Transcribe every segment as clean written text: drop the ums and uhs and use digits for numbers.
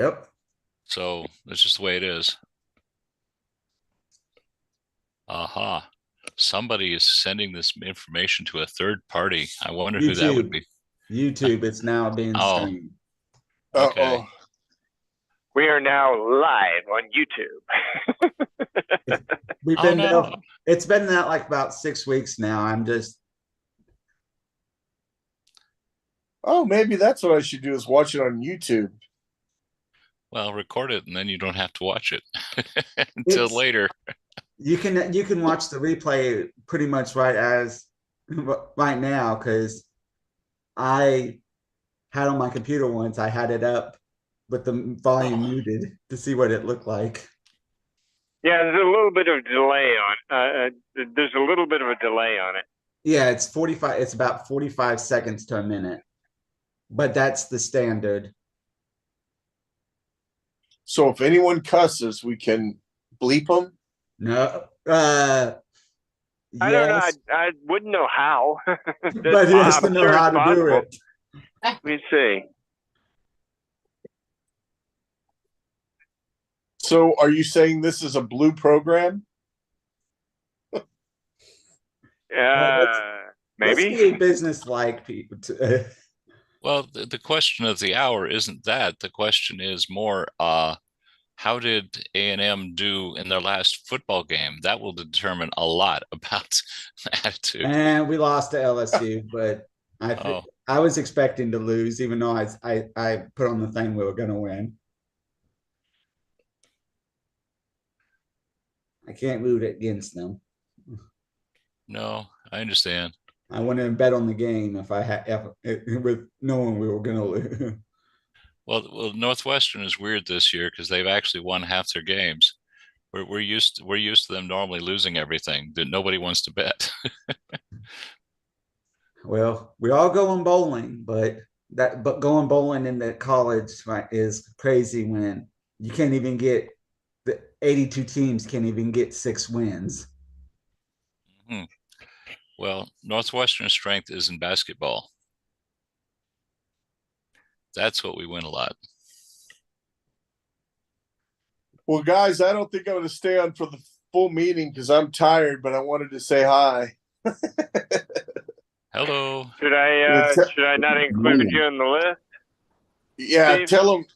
Yep. So that's just the way it is. Aha. Somebody is sending this information to a third party. I wonder who that would YouTube. be. YouTube. It's now being Oh, streamed. okay. Uh-oh. We are now live on YouTube. It's, we've Oh been no. there. It's been out like about 6 weeks now. I'm just Oh, maybe that's what I should do is watch it on YouTube. Well, record it and then you don't have to watch it until it's later. you can watch the replay pretty much right now because I had on my computer once. I had it up with the volume Oh, muted to see what it looked like. Yeah, there's a little bit of delay on. There's a little bit of a delay on it. Yeah, it's 45. It's about 45 seconds to a minute, but that's the standard. So if anyone cusses, we can bleep them. No, I don't know. yes, I wouldn't know how. but he has to I'm know sure how it's to do possible. it. Let me see. So are you saying this is a blue program? Let's Maybe. be business-like people. well, the question of the hour isn't that. The question is more, how did A&M do in their last football game? That will determine a lot about attitude. And we lost to LSU, but Oh, I was expecting to lose, even though I put on the thing we were going to win. I can't root against them. no, I understand. I wouldn't have bet on the game if I had with knowing we were going to lose. Well, Northwestern is weird this year because they've actually won half their games. We're used to them normally losing everything that nobody wants to bet. Well, we all going bowling, but going bowling in the college, right, is crazy when you can't even get the 82 teams can't even get 6 wins. Hmm. Well, Northwestern strength is in basketball. That's what we win a lot. Well, guys, I don't think I'm going to stay on for the full meeting because I'm tired, but I wanted to say hi. Hello. Should I not include you in the list? Yeah, Steve? tell them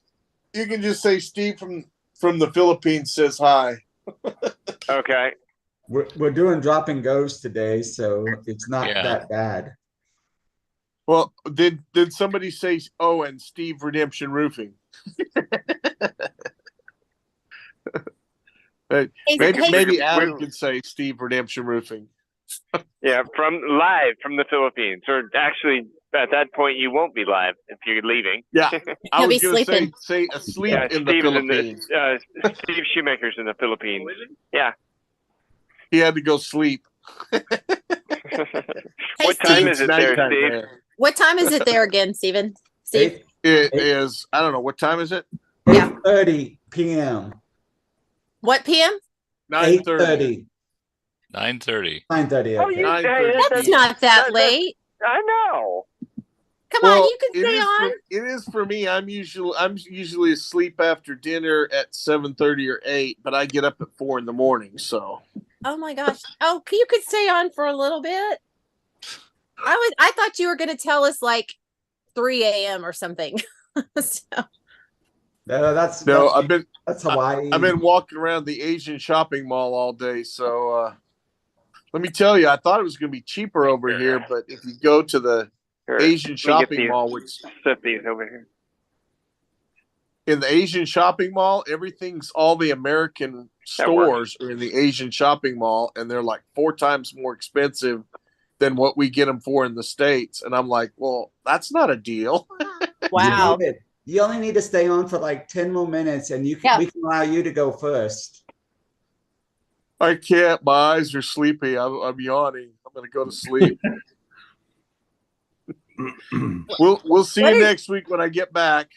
you can just say Steve from the Philippines says hi. Okay. We're doing drop and goes today, so it's not Yeah. that bad. Well, did somebody say and Steve Redemption Roofing? Maybe Adam could say Steve Redemption Roofing. Yeah, live from the Philippines, or actually, at that point, you won't be live if you're leaving. Yeah, I was going to say asleep in the Steve's Philippines. Steve Shoemaker's in the Philippines. Yeah. He had to go sleep. What time is it there, Steve? There. What time is it there again, Stephen? Steve? It is, I don't know, what time is it? 8:30 p.m. What p.m.? 8:30. 9:30. 9:30. Oh, Okay. That's not that late. I know. Come on, you can stay on. It is for me. I'm usually asleep after dinner at 7:30 or 8, but I get up at 4 in the morning. So. Oh my gosh! Oh, you could stay on for a little bit. I thought you were going to tell us like 3 a.m. or something. So. That's Hawaii. I've been walking around the Asian shopping mall all day. So let me tell you, I thought it was going to be cheaper over here, but if you go to the Asian shopping mall, which set these over here. In the Asian shopping mall, everything's all the American stores are in the Asian shopping mall, and they're like 4 times more expensive than what we get them for in the States. And I'm like, well, that's not a deal. Wow. You only need to stay on for like 10 more minutes, and we can allow you to go first. I can't. My eyes are sleepy. I'm yawning. I'm going to go to sleep. We'll see you next week when I get back.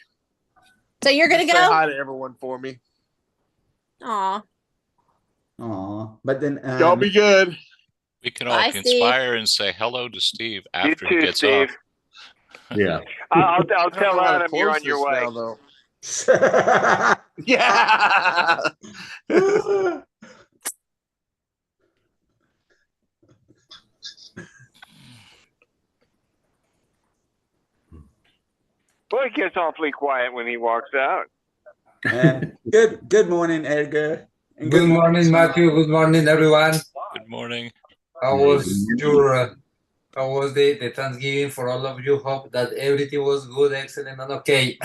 So you're going to go? Say hi to everyone for me. Aw. But then y'all be good. We can all conspire and say hello to Steve after he gets off. Yeah. I'll tell Adam you're on your way. Now, though. Yeah. Well, it gets awfully quiet when he walks out. And good morning, Edgar. And Good morning, Matthew. Good morning, everyone. Good morning. How was how was the Thanksgiving for all of you? Hope that everything was good, excellent, and okay.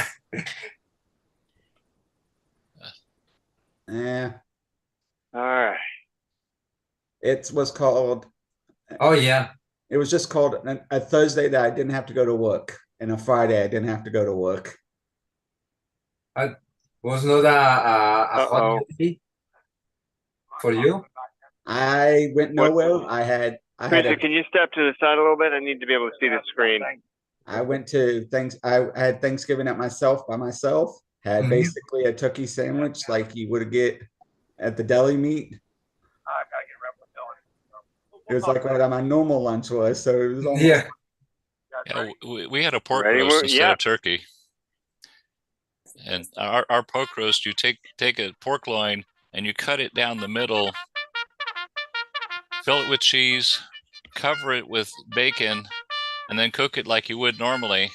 Yeah, All right. it was called. Oh yeah. It was just called a Thursday that I didn't have to go to work, and a Friday I didn't have to go to work. Was not a hot day for you? I went nowhere. I had Teresa, can you step to the side a little bit? I need to be able to see the screen. I went to I had Thanksgiving by myself. Had Mhm. basically a turkey sandwich like you would get at the deli meat. It was like what my normal lunch was, so it was almost. Yeah. Yeah, we had a pork Ready? roast instead Yeah. of turkey. And our pork roast, you take a pork loin and you cut it down the middle, fill it with cheese, cover it with bacon, and then cook it like you would normally.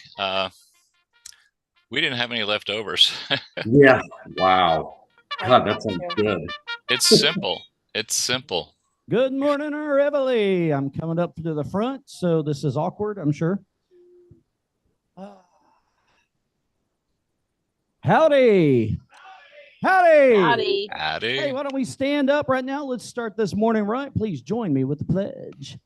We didn't have any leftovers. Yeah. Wow. God, that sounds good. It's simple. It's simple. Good morning, Reveille. I'm coming up to the front, so this is awkward, I'm sure. Howdy. Howdy. Howdy. Howdy. Hey, why don't we stand up right now? Let's start this morning right. Please join me with the pledge.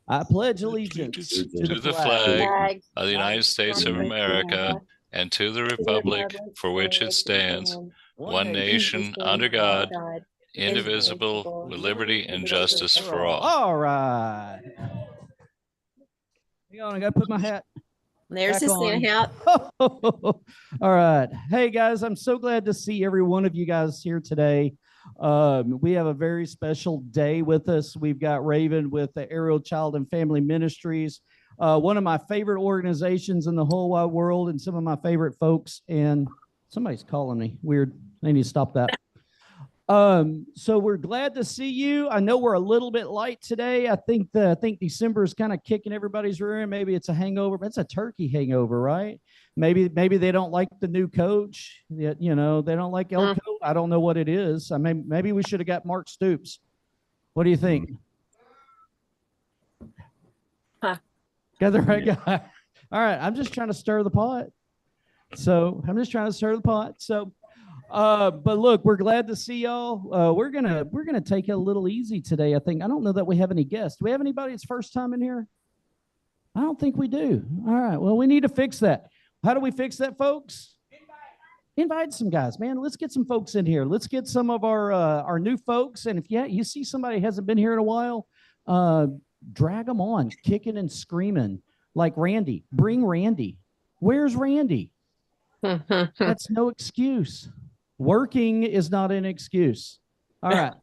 I pledge allegiance to the flag of the United States of America and to the republic for which it stands, one nation under God, indivisible, with liberty and justice for all. All right. Hang on, I got to put my hat. There's back his on. Santa hat. All right. Hey, guys, I'm so glad to see every one of you guys here today. We have a very special day with us. We've got Raven with the Aerial Child and Family Ministries, one of my favorite organizations in the whole wide world, and some of my favorite folks. And somebody's calling me. Weird. I need to stop that. So we're glad to see you. I know we're a little bit light today. I think December is kind of kicking everybody's rear end. Maybe it's a hangover, but it's a turkey hangover, right? Maybe they don't like the new coach. You know, they don't like Elko. I don't know what it is. I mean, maybe we should have got Mark Stoops. What do you think? Huh. Got the right guy. All right. I'm just trying to stir the pot. But look, we're glad to see y'all. We're gonna take it a little easy today. I think. I don't know that we have any guests. Do we have anybody that's first time in here? I don't think we do. All right. Well, we need to fix that. How do we fix that, folks? Invite some guys, man. Let's get some folks in here. Let's get some of our new folks. And if you see somebody who hasn't been here in a while, drag them on, kicking and screaming like Randy. Bring Randy. Where's Randy? That's no excuse. Working is not an excuse. All right.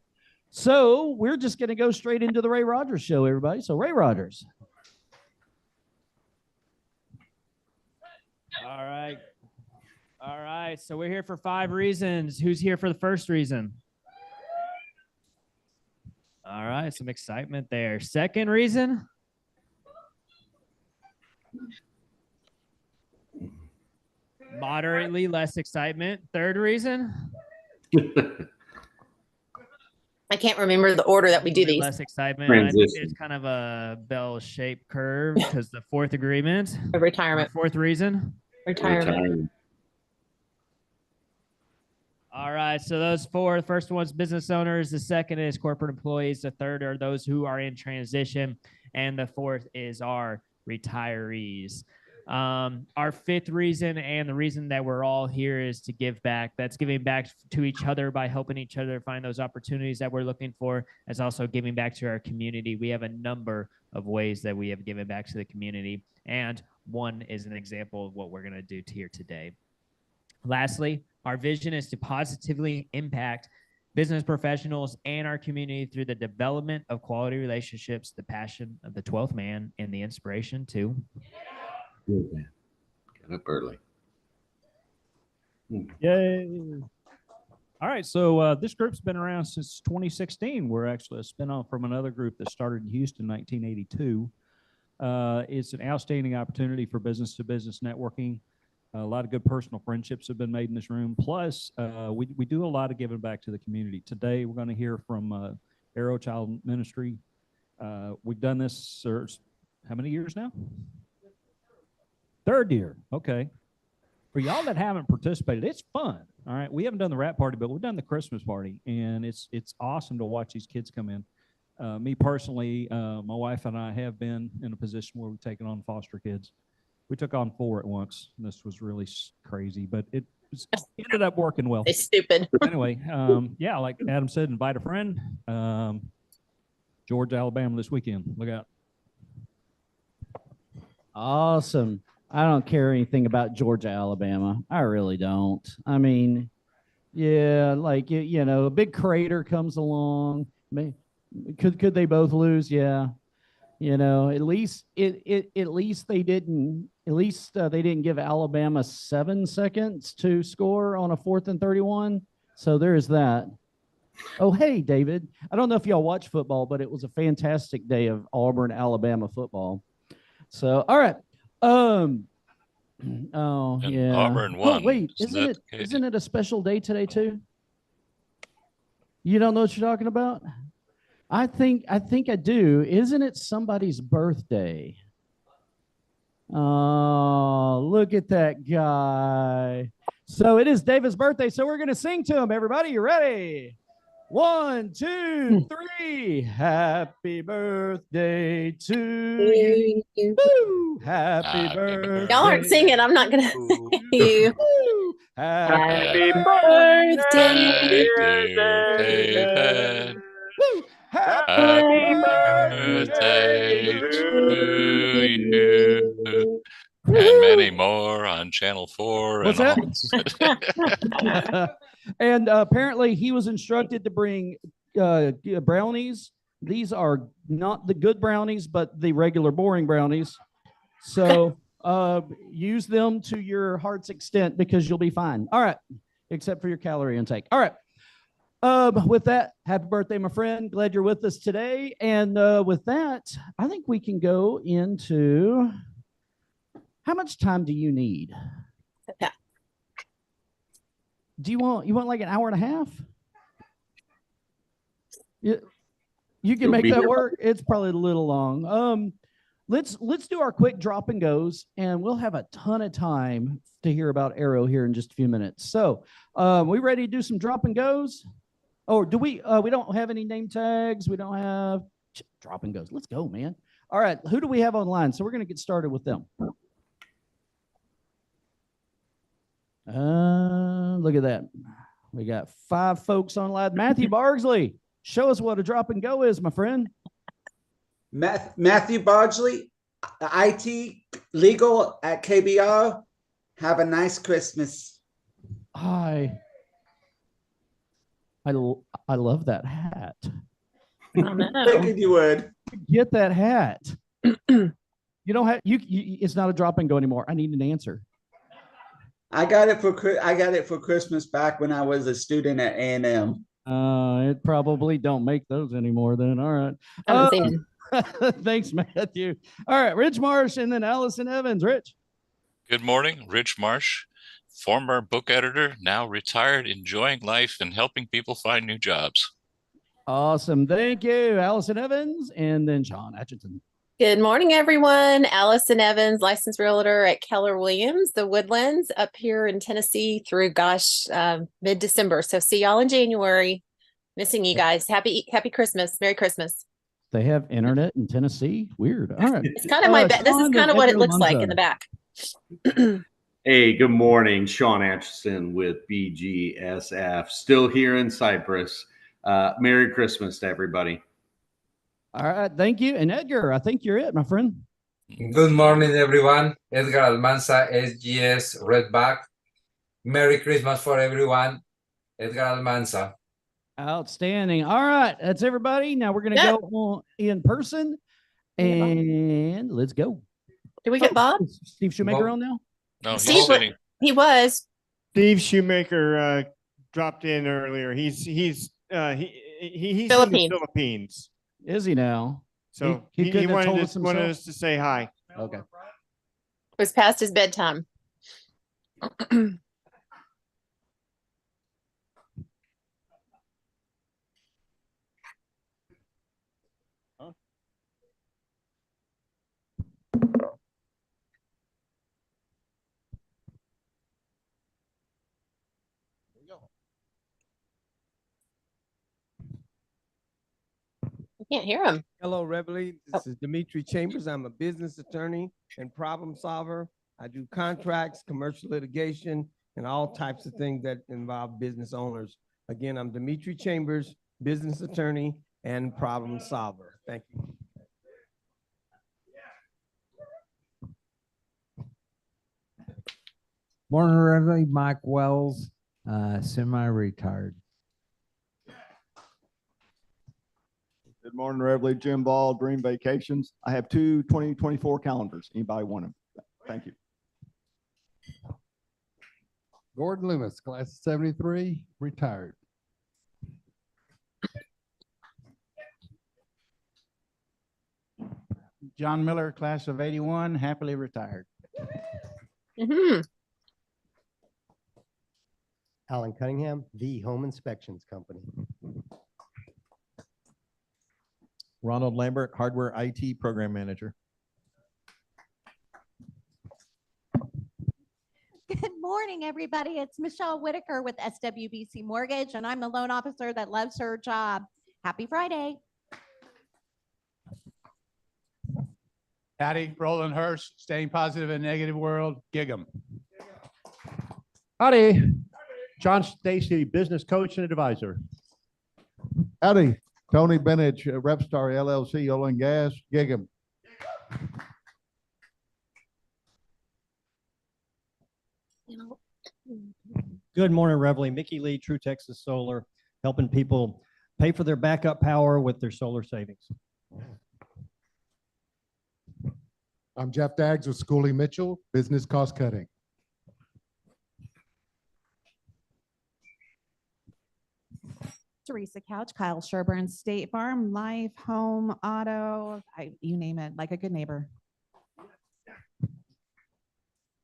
So we're just going to go straight into the Ray Rogers show, everybody. So Ray Rogers. All right. All right. So we're here for 5 reasons. Who's here for the first reason? All right. Some excitement there. Second reason. Moderately less excitement. Third reason. I can't remember the order that we do these. Less excitement. I think it's kind of a bell-shaped curve because the fourth agreement. A retirement. Fourth reason. Retirement. All right. So those 4, the first one's business owners. The second is corporate employees. The third are those who are in transition. And the fourth is our retirees. Our fifth reason and the reason that we're all here is to give back. That's giving back to each other by helping each other find those opportunities that we're looking for. It's also giving back to our community. We have a number of ways that we have given back to the community, and one is an example of what we're going to do here today. Lastly, our vision is to positively impact business professionals and our community through the development of quality relationships, the passion of the 12th man, and the inspiration to Good man. Get up early. Yay. All right, so this group's been around since 2016. We're actually a spinoff from another group that started in Houston in 1982. It's an outstanding opportunity for business-to-business networking. A lot of good personal friendships have been made in this room. Plus, we do a lot of giving back to the community. Today, we're going to hear from Arrow Child Ministry. We've done this for how many years now? Third year. Okay. For y'all that haven't participated, it's fun. All right. We haven't done the wrap party, but we've done the Christmas party, and it's awesome to watch these kids come in. Me personally, my wife and I have been in a position where we've taken on foster kids. We took on 4 at once. This was really crazy, but it ended up working well. It's stupid. Anyway, yeah, like Adam said, invite a friend. Georgia, Alabama this weekend. Look out. Awesome. I don't care anything about Georgia, Alabama. I really don't. I mean, yeah, like, you know, a big crater comes along. Could they both lose? Yeah. You know, at least they didn't give Alabama 7 seconds to score on a 4th and 31. So there's that. Oh, hey, David. I don't know if y'all watch football, but it was a fantastic day of Auburn, Alabama football. So, all right. Oh, yeah. Auburn won. Oh, wait, isn't it a special day today too? You don't know what you're talking about? I think I do. Isn't it somebody's birthday? Oh, look at that guy. So it is David's birthday. So we're going to sing to him. Everybody, you ready? 1, 2, 3. Happy birthday to you. Woo! Happy birthday. Y'all aren't singing. I'm not gonna sing you. Happy birthday, dear David. Happy birthday to you. And many more on Channel 4. What's and that? And apparently he was instructed to bring brownies. These are not the good brownies, but the regular boring brownies. So use them to your heart's extent because you'll be fine. All right. Except for your calorie intake. All right. With that, happy birthday, my friend. Glad you're with us today. And with that, I think we can go into how much time do you need? Yeah. Do you want like an hour and a half? You can make that work. It's probably a little long. Let's do our quick drop and goes, and we'll have a ton of time to hear about Arrow here in just a few minutes. So, we ready to do some drop and goes? Or do we? We don't have any name tags. We don't have drop and goes. Let's go, man. All right, who do we have online? So we're going to get started with them. Look at that. We got 5 folks online. Matthew Bargsley, show us what a drop and go is, my friend. Matthew Bargsley, IT legal at KBR. Have a nice Christmas. I love that hat. Figured you would. Get that hat. You don't have you. It's not a drop and go anymore. I need an answer. I got it for Christmas back when I was a student at A&M. It probably don't make those anymore then. All right. I haven't seen it. Thanks, Matthew. All right, Rich Marsh and then Allison Evans. Rich. Good morning, Rich Marsh, former book editor, now retired, enjoying life and helping people find new jobs. Awesome. Thank you, Allison Evans, and then Sean Atchison. Good morning, everyone. Allison Evans, licensed realtor at Keller Williams, the Woodlands, up here in Tennessee through, mid-December. So see y'all in January. Missing you guys. Happy Christmas. Merry Christmas. They have internet in Tennessee. Weird. All right. It's kind of my back. This is kind of what it looks like in the back. Hey, good morning. Sean Atchison with BGSF. Still here in Cyprus. Merry Christmas to everybody. All right, thank you. And Edgar, I think you're it, my friend. Good morning, everyone. Edgar Almanza, SGS Redback. Merry Christmas for everyone. Edgar Almanza. Outstanding. All right, that's everybody. Now we're going to go on in person, and let's go. Did we get Bob? Steve Shoemaker on now? No, he's Steve, sitting. he was. Steve Shoemaker dropped in earlier. He's in the Philippines. Is he now? So he he couldn't have told us wanted himself? us to say hi. Okay. It was past his bedtime. Can't hear him. Hello, Reveille. This is Dimitri Chambers. I'm a business attorney and problem solver. I do contracts, commercial litigation, and all types of things that involve business owners. Again, I'm Dimitri Chambers, business attorney and problem solver. Thank you. Morning, Reveille. Mike Wells, semi-retired. Good morning, Reveille. Jim Ball, Dream Vacations. I have two 2024 calendars. Anybody want them? Thank you. Gordon Loomis, class of 73, retired. John Miller, class of 81, happily retired. Alan Cunningham, The Home Inspections Company. Ronald Lambert, Hardware IT Program Manager. Good morning, everybody. It's Michelle Whitaker with SWBC Mortgage, and I'm a loan officer that loves her job. Happy Friday. Howdy, Roland Hurst, staying positive in a negative world, gig 'em. Howdy, John Stacy, business coach and advisor. Howdy, Tony Bennett, Repstar LLC, Oil and Gas, gig 'em. Good morning, Reveille. Mickey Lee, True Texas Solar, helping people pay for their backup power with their solar savings. I'm Jeff Daggs with Schooley Mitchell, business cost cutting. Teresa Couch, Kyle Sherburne, State Farm, Life, Home, Auto, you name it, like a good neighbor.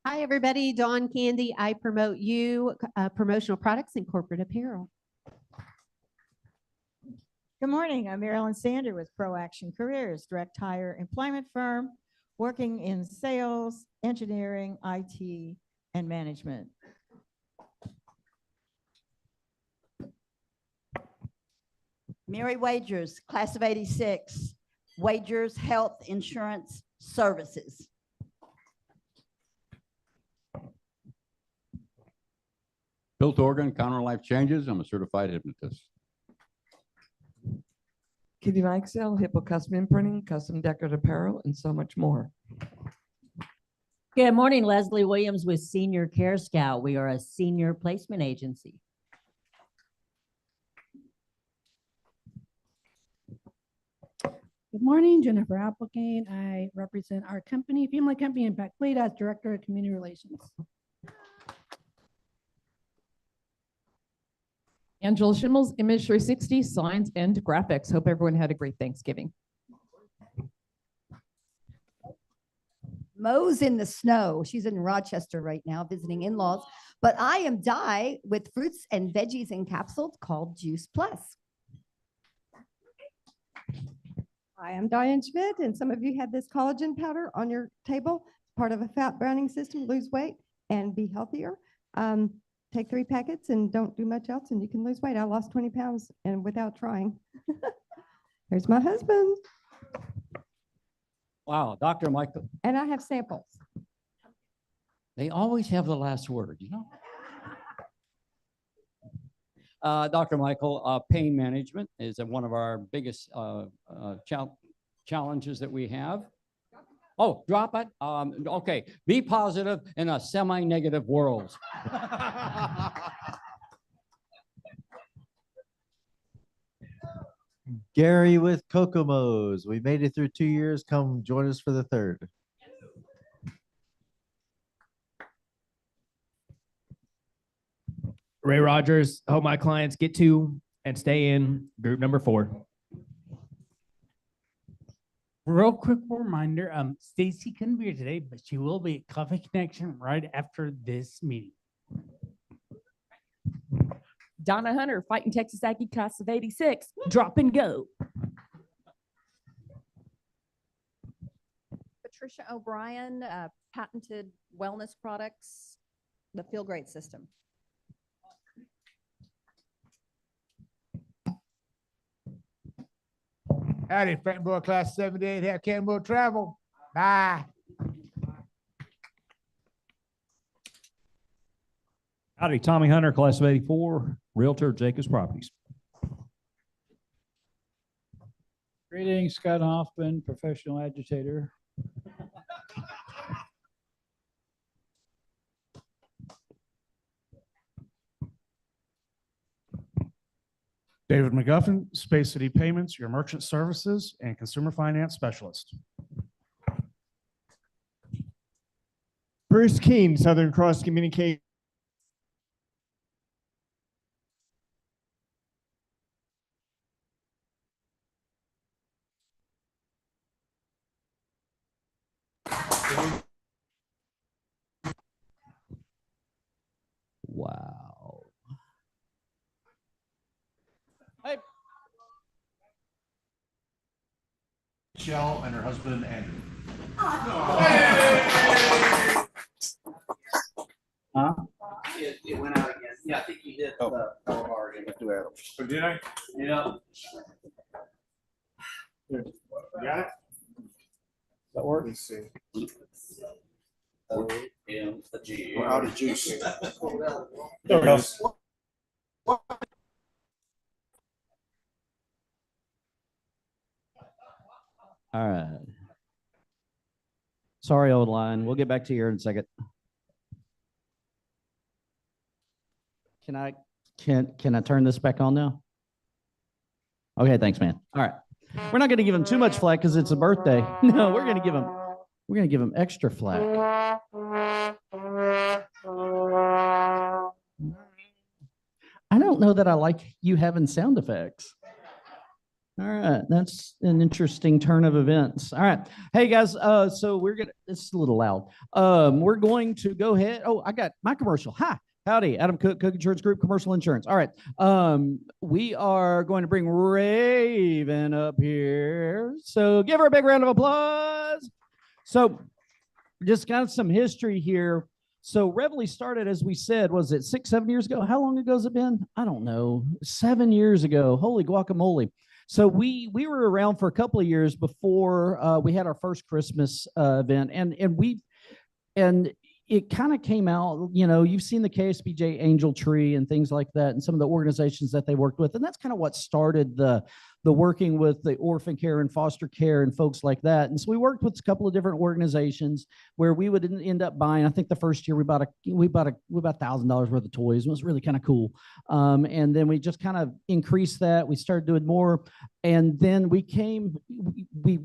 Hi, everybody. Dawn Candy. I promote you, promotional products and corporate apparel. Good morning. I'm Marilyn Sander with Pro Action Careers, direct hire employment firm, working in sales, engineering, IT, and management. Mary Wagers, class of 86, Wagers Health Insurance Services. Built Oregon, Counter Life Changes. I'm a certified hypnotist. Kitty Mikesell, Hippo Custom Imprinting, Custom Decorative Apparel, and so much more. Good morning, Leslie Williams with Senior Care Scout. We are a senior placement agency. Good morning, Jennifer Applegate. I represent our company, family company in Baclita, as Director of Community Relations. Angela Schimmels, Image 360, Signs and Graphics. Hope everyone had a great Thanksgiving. Mo's in the snow. She's in Rochester right now visiting in-laws. But I am Di with fruits and veggies encapsulated called Juice Plus. Hi, I'm Diane Schmidt, and some of you have this collagen powder on your table, part of a fat burning system, lose weight and be healthier. Take 3 packets and don't do much else and you can lose weight. I lost 20 pounds and without trying. Here's my husband. Wow, Dr. Michael. And I have samples. They always have the last word, you know? Dr. Michael, pain management is one of our biggest challenges that we have. Oh, drop it. Okay, be positive in a semi-negative world. Gary with Kokomo's. We made it through 2 years. Come join us for the 3rd. Ray Rogers, hope my clients get to and stay in group number 4. Real quick reminder, Stacy couldn't be here today, but she will be at Coffee Connection right after this meeting. Donna Hunter, fighting Texas Aggie class of 86, drop and go. Patricia O'Brien, patented wellness products, the Feel Great system. Howdy, Fenton Boy, class 78, have Campbell travel. Bye. Howdy, Tommy Hunter, class of 84, Realtor, Jacobs Properties. Greetings, Scott Hoffman, professional agitator. David McGuffin, Space City Payments, your merchant services and consumer finance specialist. Bruce Keene, Southern Cross Communication. Wow. Hey. Michelle and her husband, Andrew. Huh? It went out again. Yeah, I think you did the already. Let's do Adam. Oh, did I? Yeah. Got it? That works. Let's see. O-M-G. We're out of juice. There we go. All right. Sorry, old line. We'll get back to you here in a second. Can I turn this back on now? Okay, thanks, man. All right. We're not going to give him too much flack because it's a birthday. No, we're going to give him extra flack. I don't know that I like you having sound effects. All right, that's an interesting turn of events. All right, hey guys, so it's a little loud. We're going to go ahead. Oh, I got my commercial. Hi, howdy, Adam Cook, Cook Insurance Group, Commercial Insurance. All right, we are going to bring Raven up here. So give her a big round of applause. So just got some history here. So Reveille started, as we said, was it 6-7 years ago? How long ago has it been? I don't know. 7 years ago. Holy guacamole. So we were around for a couple of years before we had our first Christmas event, and it kind of came out, you know, you've seen the KSBJ Angel Tree and things like that, and some of the organizations that they worked with, and that's kind of what started the working with the orphan care and foster care and folks like that. And so we worked with a couple of different organizations where we would end up buying. I think the first year we bought $1,000 worth of toys. It was really kind of cool. And then we just kind of increased that. We started doing more, and then we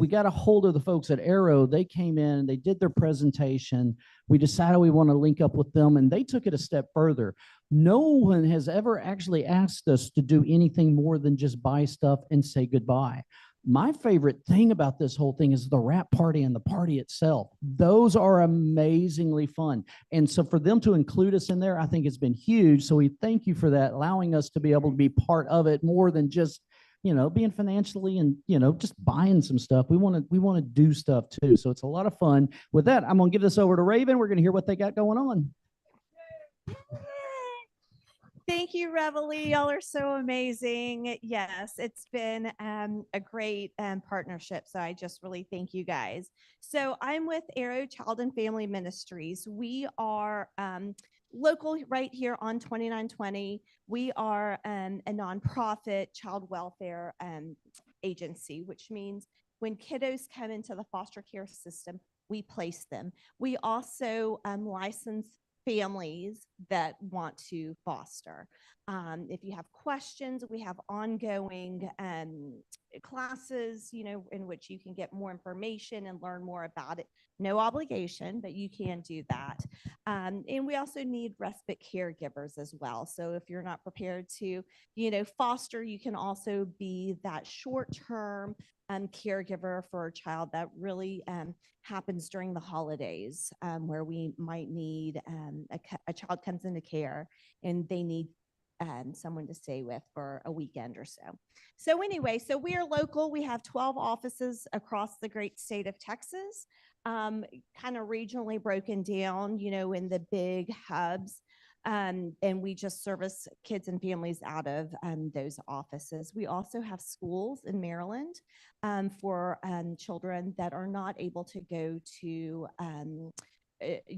got a hold of the folks at Arrow. They came in, they did their presentation. We decided we want to link up with them, and they took it a step further. No one has ever actually asked us to do anything more than just buy stuff and say goodbye. My favorite thing about this whole thing is the wrap party and the party itself. Those are amazingly fun. And so for them to include us in there, I think it's been huge. So we thank you for that, allowing us to be able to be part of it more than just, you know, being financially and, you know, just buying some stuff. We want to do stuff too. So it's a lot of fun. With that, I'm going to give this over to Raven. We're going to hear what they got going on. Thank you, Reveille. Y'all are so amazing. Yes, it's been a great partnership. So I just really thank you guys. So I'm with Arrow Child and Family Ministries. We are local right here on 2920. We are a nonprofit child welfare agency, which means when kiddos come into the foster care system, we place them. We also license families that want to foster. If you have questions, we have ongoing classes, in which you can get more information and learn more about it. No obligation, but you can do that. And we also need respite caregivers as well. So if you're not prepared to, foster, you can also be that short-term caregiver for a child that really happens during the holidays, where we might need a child comes into care and they need someone to stay with for a weekend or so. So anyway, so we are local. We have 12 offices across the great state of Texas, kind of regionally broken down, in the big hubs. And we just service kids and families out of those offices. We also have schools in Maryland for children that are not able to go to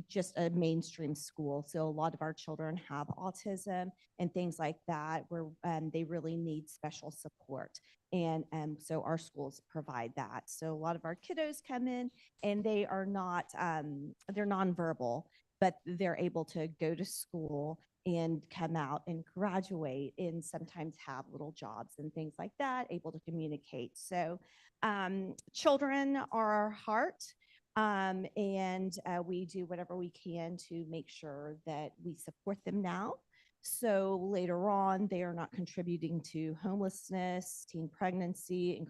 just a mainstream school. So a lot of our children have autism and things like that, where they really need special support. And so our schools provide that. So a lot of our kiddos come in and they are not, they're nonverbal, but they're able to go to school and come out and graduate and sometimes have little jobs and things like that, able to communicate. So children are our heart. And we do whatever we can to make sure that we support them now. So later on, they are not contributing to homelessness, teen pregnancy,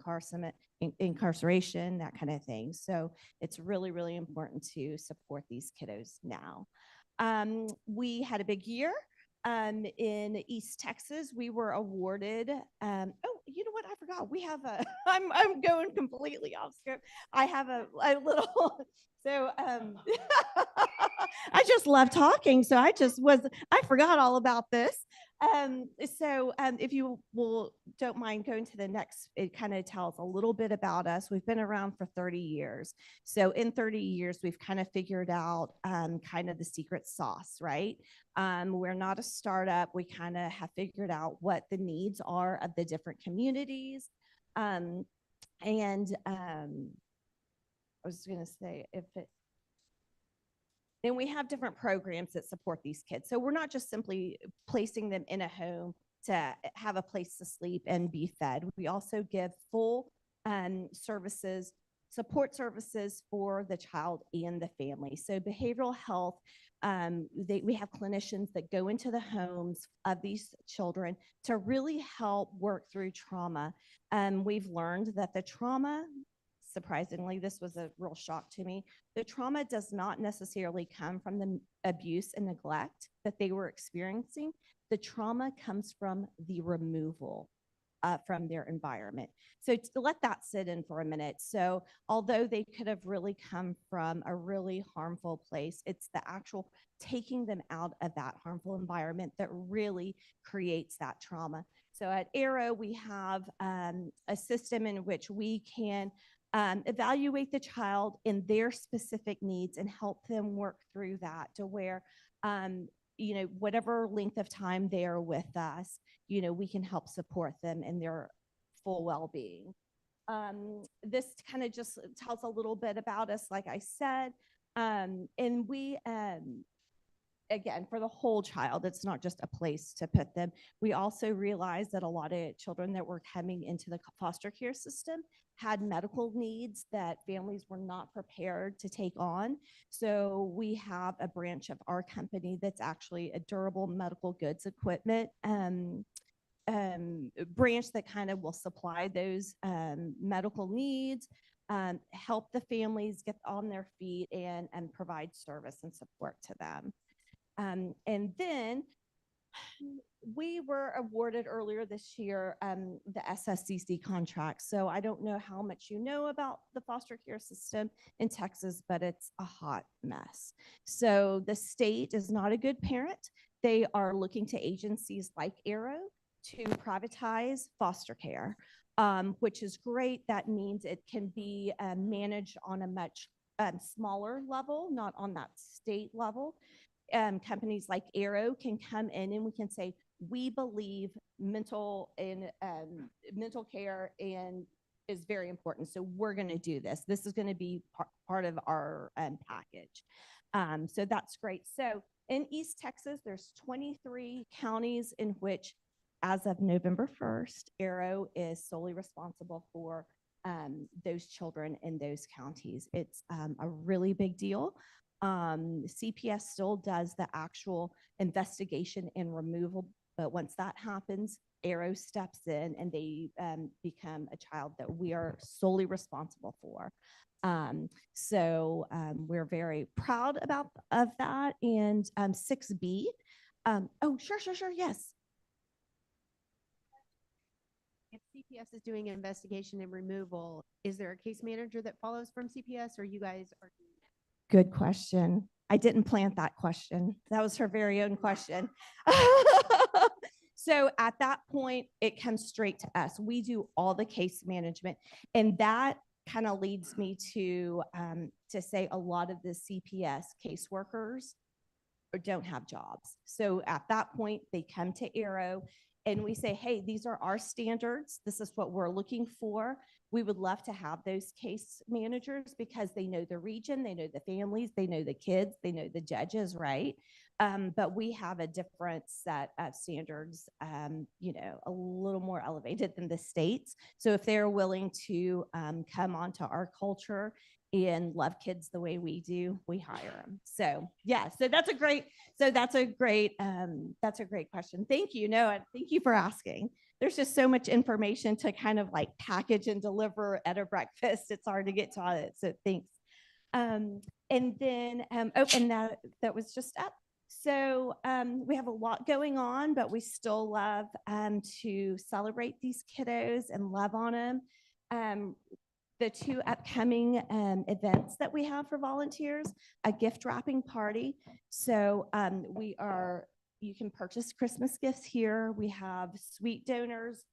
incarceration, that kind of thing. So it's really, really important to support these kiddos now. We had a big year. In East Texas, we were awarded, oh, you know what? I forgot. We have a, I'm going completely off script. I have a little, so I just love talking. So I forgot all about this. If you don't mind going to the next, it kind of tells a little bit about us. We've been around for 30 years. So in 30 years, we've kind of figured out kind of the secret sauce, right? We're not a startup. We kind of have figured out what the needs are of the different communities. I was going to say, then we have different programs that support these kids. So we're not just simply placing them in a home to have a place to sleep and be fed. We also give full services, support services for the child and the family. So behavioral health, we have clinicians that go into the homes of these children to really help work through trauma. We've learned that the trauma, surprisingly, this was a real shock to me. The trauma does not necessarily come from the abuse and neglect that they were experiencing. The trauma comes from the removal from their environment. So to let that sit in for a minute. So although they could have really come from a really harmful place, it's the actual taking them out of that harmful environment that really creates that trauma. So at Arrow, we have a system in which we can evaluate the child in their specific needs and help them work through that to where, whatever length of time they are with us, we can help support them in their full well-being. This kind of just tells a little bit about us, like I said, and we, again, for the whole child, it's not just a place to put them. We also realize that a lot of children that were coming into the foster care system had medical needs that families were not prepared to take on. So we have a branch of our company that's actually a durable medical goods equipment branch that kind of will supply those medical needs, help the families get on their feet and provide service and support to them. And then we were awarded earlier this year the SSCC contract. So I don't know how much you know about the foster care system in Texas, but it's a hot mess. So the state is not a good parent. They are looking to agencies like Arrow to privatize foster care, which is great. That means it can be managed on a much smaller level, not on that state level. Companies like Arrow can come in and we can say, we believe mental care and is very important. So we're going to do this. This is going to be part of our package. So that's great. So in East Texas, there's 23 counties in which, as of November 1st, Arrow is solely responsible for those children in those counties. It's a really big deal. CPS still does the actual investigation and removal, but once that happens, Arrow steps in and they become a child that we are solely responsible for. So we're very proud of that. And 6B, oh, sure, yes. If CPS is doing an investigation and removal, is there a case manager that follows from CPS, or you guys are doing it? Good question. I didn't plant that question. That was her very own question. So at that point, it comes straight to us. We do all the case management, and that kind of leads me to say a lot of the CPS caseworkers don't have jobs. So at that point, they come to Arrow and we say, hey, these are our standards. This is what we're looking for. We would love to have those case managers because they know the region, they know the families, they know the kids, they know the judges, right? But we have a different set of standards, you know, a little more elevated than the states. So if they're willing to come onto our culture and love kids the way we do, we hire them. So yeah, so that's a great question. Thank you. No, thank you for asking. There's just so much information to kind of like package and deliver at a breakfast. It's hard to get to all it. So thanks. And then, and that was just up. So we have a lot going on, but we still love to celebrate these kiddos and love on them. The two upcoming events that we have for volunteers, a gift wrapping party. So you can purchase Christmas gifts here. We have sweet donors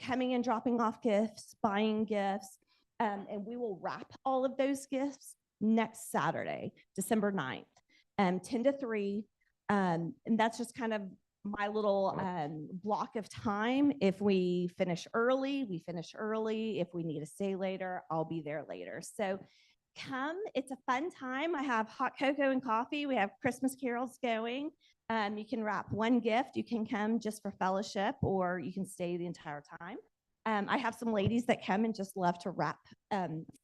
coming and dropping off gifts, buying gifts, and we will wrap all of those gifts next Saturday, December 9th, 10 to 3. And that's just kind of my little block of time. If we finish early, we finish early. If we need to stay later, I'll be there later. So come, it's a fun time. I have hot cocoa and coffee. We have Christmas carols going. You can wrap one gift. You can come just for fellowship, or you can stay the entire time. I have some ladies that come and just love to wrap,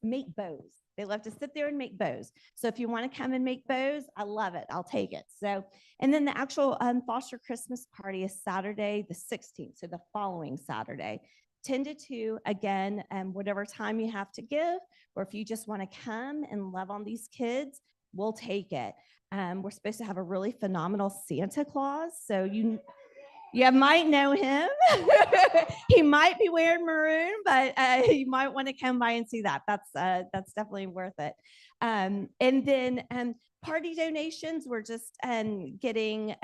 make bows. They love to sit there and make bows. So if you want to come and make bows, I love it. I'll take it. So, and then the actual foster Christmas party is Saturday, the 16th. So the following Saturday, 10 to 2, again, whatever time you have to give, or if you just want to come and love on these kids, we'll take it. We're supposed to have a really phenomenal Santa Claus. So you might know him. He might be wearing maroon, but you might want to come by and see that. That's definitely worth it. And then party donations, we're just getting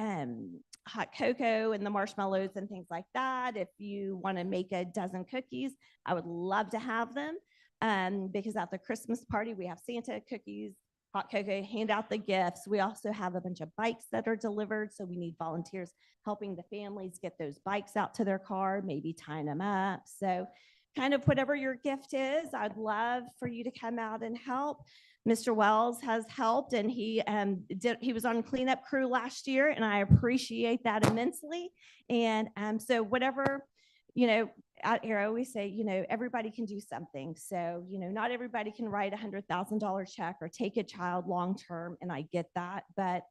hot cocoa and the marshmallows and things like that. If you want to make a dozen cookies, I would love to have them because at the Christmas party, we have Santa cookies, hot cocoa, hand out the gifts. We also have a bunch of bikes that are delivered. So we need volunteers helping the families get those bikes out to their car, maybe tying them up. So kind of whatever your gift is, I'd love for you to come out and help. Mr. Wells has helped, and he was on cleanup crew last year, and I appreciate that immensely. And so whatever, you know, at Arrow, we say, you know, everybody can do something. So, you know, not everybody can write $100,000 check or take a child long-term, and I get that, but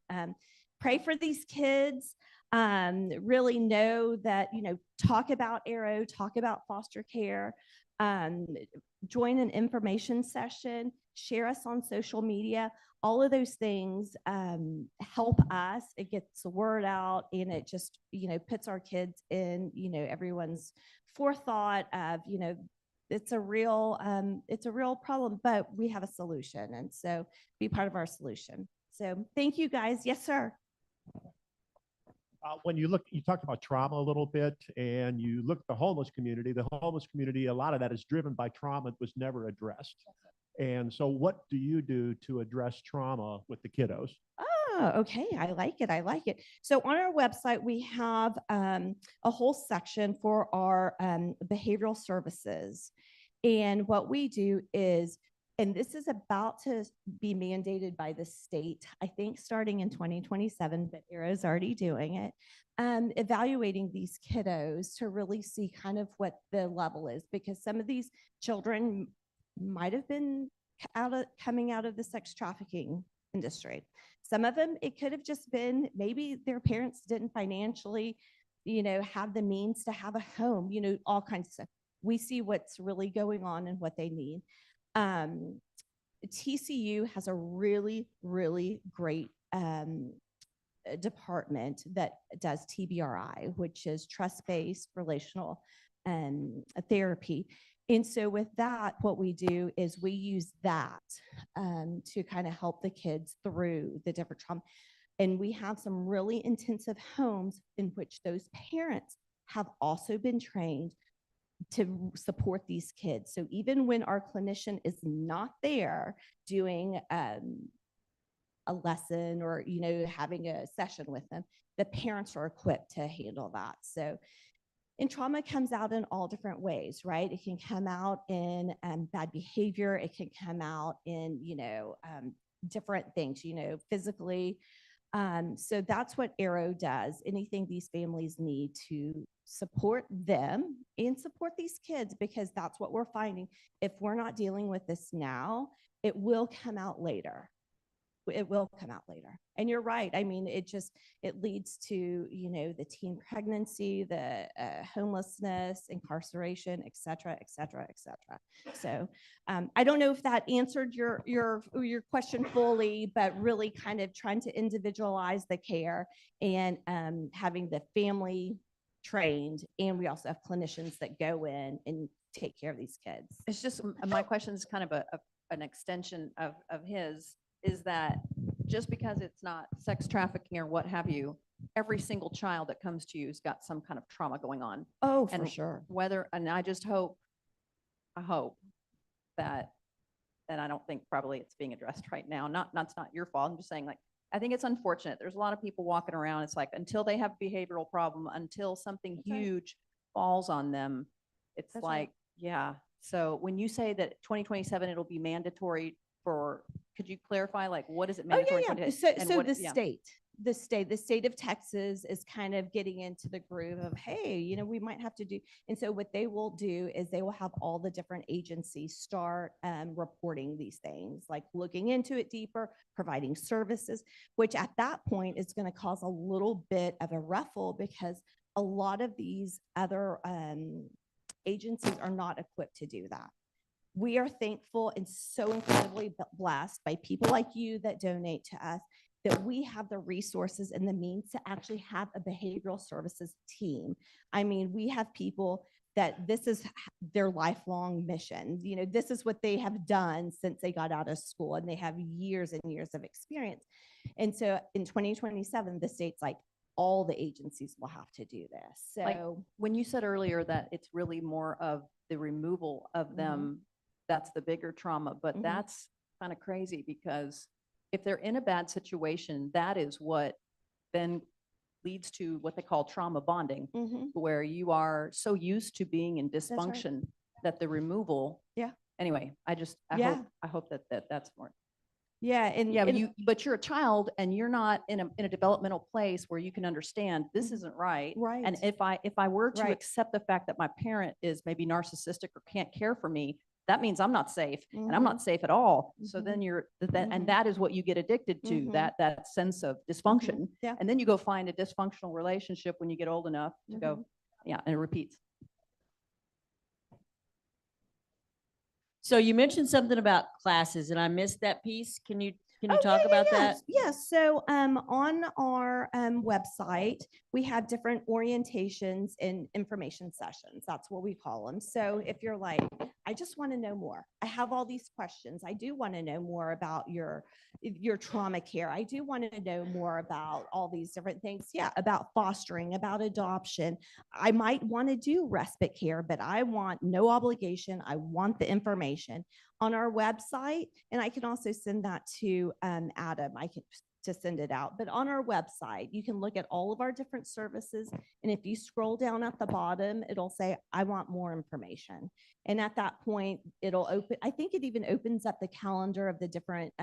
pray for these kids. Really know that, you know, talk about Arrow, talk about foster care, join an information session, share us on social media. All of those things help us. It gets the word out, and it just, you know, puts our kids in, you know, everyone's forethought of, you know, it's a real problem, but we have a solution. And so be part of our solution. So thank you guys. Yes, sir. When you talked about trauma a little bit, and you look at the homeless community, a lot of that is driven by trauma that was never addressed. And so what do you do to address trauma with the kiddos? Oh, okay. I like it. So on our website, we have a whole section for our behavioral services. And what we do is And this is about to be mandated by the state, I think starting in 2027, but Arrow's already doing it. Evaluating these kiddos to really see kind of what the level is, because some of these children might have been coming out of the sex trafficking industry. Some of them, it could have just been maybe their parents didn't financially, have the means to have a home, all kinds of stuff. We see what's really going on and what they need. TCU has a really, really great department that does TBRI, which is trust-based relational therapy. And so with that, what we do is we use that to kind of help the kids through the different trauma. And we have some really intensive homes in which those parents have also been trained to support these kids. So even when our clinician is not there doing a lesson or, having a session with them, the parents are equipped to handle that. So, and trauma comes out in all different ways, right? It can come out in bad behavior. It can come out in, different things, physically. So that's what Arrow does. Anything these families need to support them and support these kids, because that's what we're finding. If we're not dealing with this now, it will come out later. It will come out later. And you're right. I mean, it leads to, the teen pregnancy, the homelessness, incarceration, et cetera, et cetera, et cetera. So I don't know if that answered your question fully, but really kind of trying to individualize the care and having the family trained. And we also have clinicians that go in and take care of these kids. It's just, my question is kind of an extension of his, is that just because it's not sex trafficking or what have you, every single child that comes to you has got some kind of trauma going on. Oh, for and sure. And I just hope that, and I don't think probably it's being addressed right now. It's not your fault. I'm just saying, like, I think it's unfortunate. There's a lot of people walking around. It's like, until they have a behavioral problem, until something huge falls on them, it's That's like, right. yeah. So when you say that 2027, it'll be mandatory for, could you clarify, like, what is it mandatory for? So the state of Texas is kind of getting into the groove of, hey, we might have to do. And so what they will do is they will have all the different agencies start reporting these things, like looking into it deeper, providing services, which at that point is going to cause a little bit of a ruffle, because a lot of these other agencies are not equipped to do that. We are thankful and so incredibly blessed by people like you that donate to us, that we have the resources and the means to actually have a behavioral services team. I mean, we have people that this is their lifelong mission. This is what they have done since they got out of school, and they have years and years of experience. And so in 2027, the state's like, all the agencies will have to do this. So like, when you said earlier that it's really more of the removal of them, that's the bigger trauma, but that's kind of crazy, because if they're in a bad situation, that is what then leads to what they call trauma bonding, where you are so used to being in dysfunction that the removal. Yeah. Anyway, I hope that's more. Yeah. And but you're a child and you're not in a developmental place where you can understand this isn't right. Right. And if I were to accept the fact that my parent is maybe narcissistic or can't care for me, that means I'm not safe, and I'm not safe at all. So then and that is what you get addicted to, that sense of dysfunction. Yeah. And then you go find a dysfunctional relationship when you get old enough to go, and it repeats. So you mentioned something about classes, and I missed that piece. Can you talk about that? Yes. So on our website, we have different orientations and information sessions. That's what we call them. So if you're like, I just want to know more. I have all these questions. I do want to know more about your trauma care. I do want to know more about all these different things. Yeah, about fostering, about adoption. I might want to do respite care, but I want no obligation. I want the information on our website. And I can also send that to Adam. I can to send it out. But on our website, you can look at all of our different services. And if you scroll down at the bottom, it'll say, I want more information. And at that point, it'll open, I think it even opens up the calendar of the different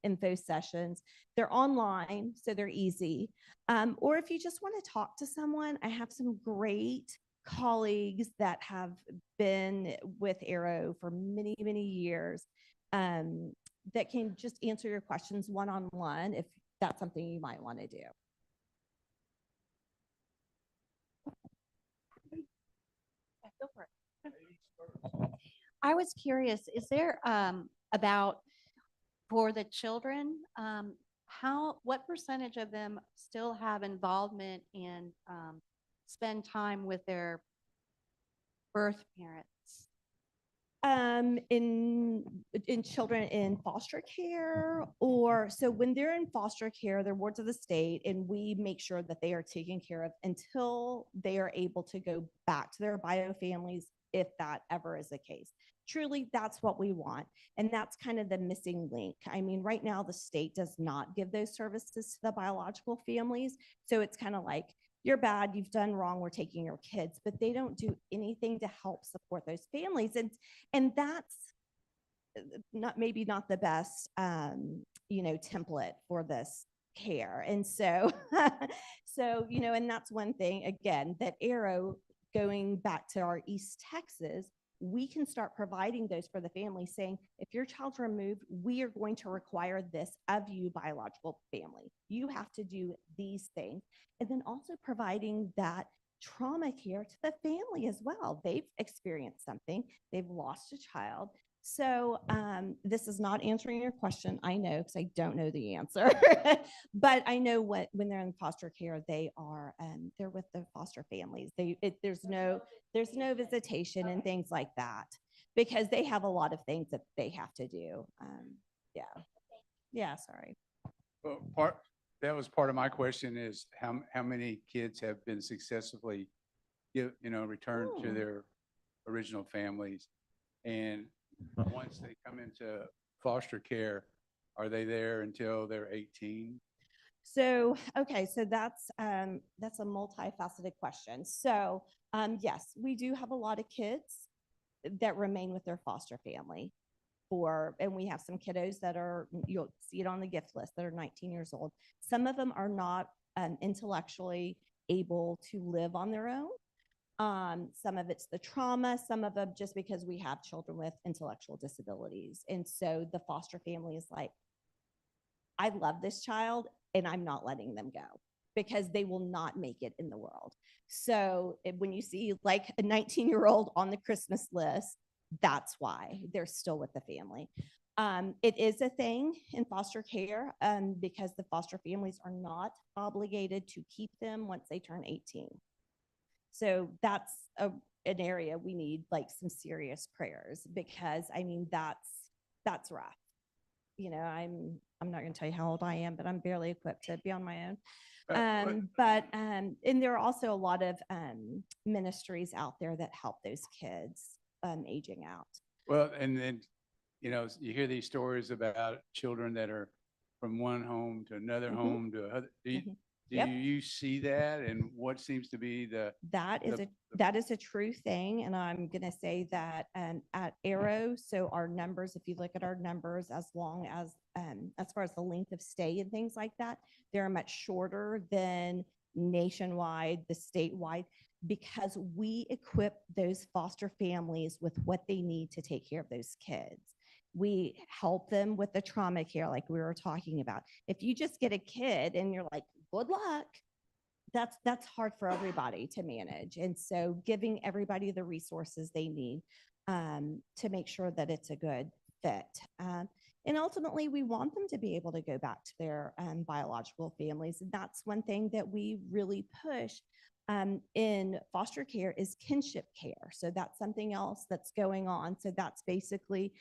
info sessions. They're online, so they're easy. Or if you just want to talk to someone, I have some great colleagues that have been with Arrow for many, many years that can just answer your questions one-on-one if that's something you might want to do. Go for it. I was curious, is there about for the children, what percentage of them still have involvement in spend time with their birth parents? In children in foster care, or so when they're in foster care, they're wards of the state, and we make sure that they are taken care of until they are able to go back to their bio families, if that ever is the case. Truly, that's what we want. And that's kind of the missing link. I mean, right now, the state does not give those services to the biological families. So it's kind of like, you're bad, you've done wrong, we're taking your kids, but they don't do anything to help support those families. And that's maybe not the best, template for this care. And so, and that's one thing, again, that Arrow, going back to our East Texas, we can start providing those for the family, saying, if your child's removed, we are going to require this of you, biological family. You have to do these things. And then also providing that trauma care to the family as well. They've experienced something, they've lost a child. So this is not answering your question, I know, because I don't know the answer. But I know when they're in foster care, they are they're with the foster families. There's no visitation and things like that, because they have a lot of things that they have to do. Sorry. Well, that was part of my question, is how many kids have been successfully returned to their original families, and once they come into foster care, are they there until they're 18? So, okay, so that's a multifaceted question. So, yes, we do have a lot of kids that remain with their foster family and we have some kiddos that are, you'll see it on the gift list, that are 19 years old. Some of them are not intellectually able to live on their own. Some of it's the trauma, some of them just because we have children with intellectual disabilities. And so the foster family is like, I love this child and I'm not letting them go because they will not make it in the world. So when you see like a 19-year-old on the Christmas list, that's why they're still with the family. It is a thing in foster care because the foster families are not obligated to keep them once they turn 18. So that's an area we need like some serious prayers, because I mean, that's rough. I'm not going to tell you how old I am, but I'm barely equipped to be on my own. And there are also a lot of ministries out there that help those kids aging out. Well, and then, you hear these stories about children that are from one home to another home to another. Do you see that, and what seems to be that is a true thing? And I'm going to say that at Arrow, so our numbers, if you look at our numbers, as far as the length of stay and things like that, they're much shorter than nationwide, the statewide, because we equip those foster families with what they need to take care of those kids. We help them with the trauma care, like we were talking about. If you just get a kid and you're like, good luck, that's hard for everybody to manage. And so giving everybody the resources they need to make sure that it's a good fit. And ultimately, we want them to be able to go back to their biological families. And that's one thing that we really push in foster care is kinship care. So that's something else that's going on. So that's basically,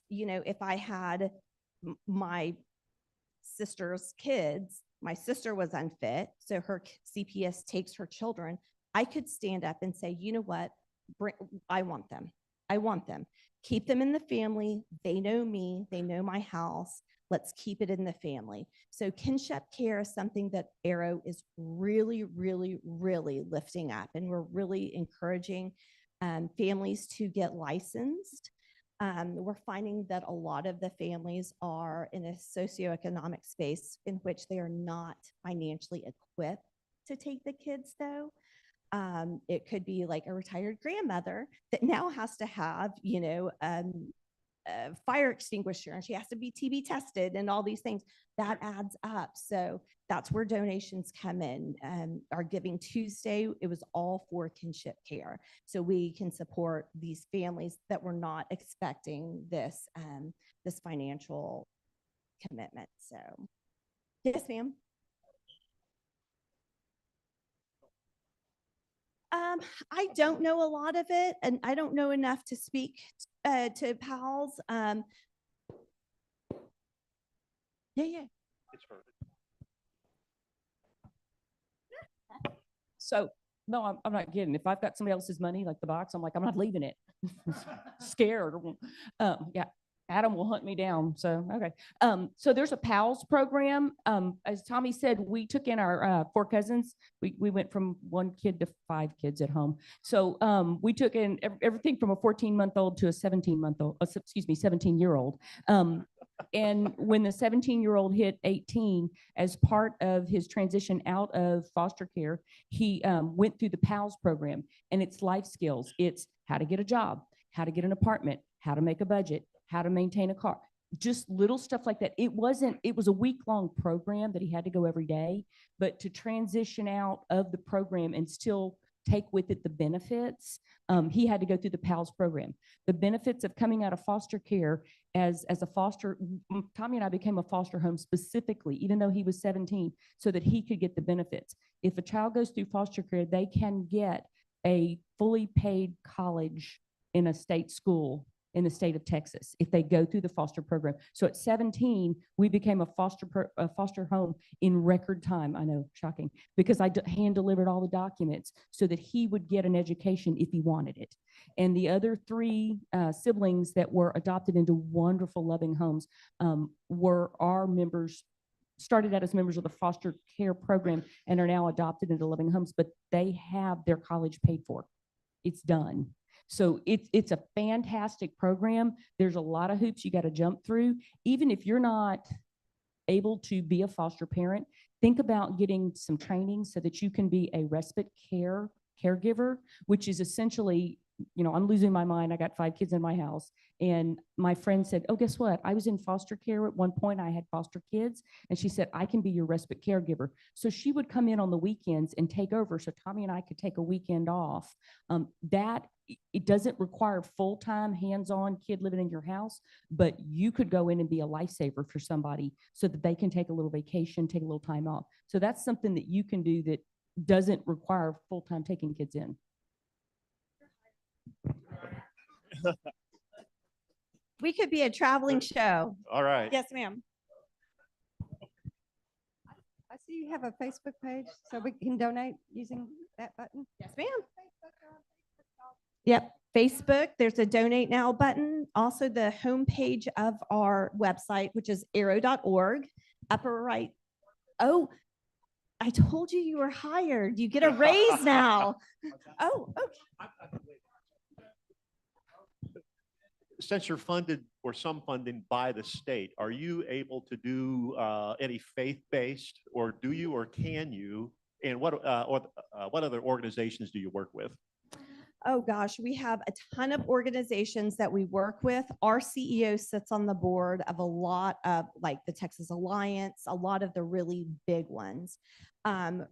if I had my sister's kids, my sister was unfit, so her CPS takes her children, I could stand up and say, you know what, I want them. Keep them in the family. They know me. They know my house. Let's keep it in the family. So kinship care is something that Arrow is really, really, really lifting up, and we're really encouraging families to get licensed. We're finding that a lot of the families are in a socioeconomic space in which they are not financially equipped to take the kids, though. It could be like a retired grandmother that now has to have, a fire extinguisher, and she has to be TB tested and all these things. That adds up. So that's where donations come in. Our Giving Tuesday, it was all for kinship care. So we can support these families that were not expecting this, this financial commitment. So, yes, ma'am. I don't know a lot of it, and I don't know enough to speak to PALS. Yeah. So, no, I'm not kidding. If I've got somebody else's money, like the box, I'm like, I'm not leaving it. Scared. Yeah. Adam will hunt me down. So, okay. So there's a PALS program. As Tommy said, we took in our 4 cousins. We went from 1 kid to 5 kids at home. So we took in everything from a 14-month-old to a 17-month-old, 17-year-old. And when the 17-year-old hit 18, as part of his transition out of foster care, he went through the PALS program, and it's life skills. It's how to get a job, how to get an apartment, how to make a budget, how to maintain a car, just little stuff like that. It was a week-long program that he had to go every day, but to transition out of the program and still take with it the benefits, he had to go through the PALS program. The benefits of coming out of foster care as a foster, Tommy and I became a foster home specifically, even though he was 17, so that he could get the benefits. If a child goes through foster care, they can get a fully paid college in a state school in the state of Texas if they go through the foster program. So at 17, we became a foster home in record time. I know, shocking, because I hand delivered all the documents so that he would get an education if he wanted it. And the other 3 siblings that were adopted into wonderful, loving homes were our members, started out as members of the foster care program and are now adopted into loving homes, but they have their college paid for. It's done. So it's a fantastic program. There's a lot of hoops you got to jump through. Even if you're not able to be a foster parent, think about getting some training so that you can be a respite caregiver, which is essentially, I'm losing my mind. I got 5 kids in my house. And my friend said, oh, guess what? I was in foster care at one point. I had foster kids. And she said, I can be your respite caregiver. So she would come in on the weekends and take over. So Tommy and I could take a weekend off. It doesn't require full-time, hands-on kid living in your house, but you could go in and be a lifesaver for somebody so that they can take a little vacation, take a little time off. So that's something that you can do that doesn't require full-time taking kids in. We could be a traveling show. All right. Yes, ma'am. I see you have a Facebook page, so we can donate using that button. Yes, ma'am. Yep, Facebook, there's a donate now button. Also the homepage of our website, which is arrow.org, upper right. Oh, I told you you were hired. You get a raise now. Oh, okay. Since you're funded or some funding by the state, are you able to do any faith-based, or do you, or can you? And what other organizations do you work with? Oh gosh, we have a ton of organizations that we work with. Our CEO sits on the board of a lot of, like, the Texas Alliance, a lot of the really big ones.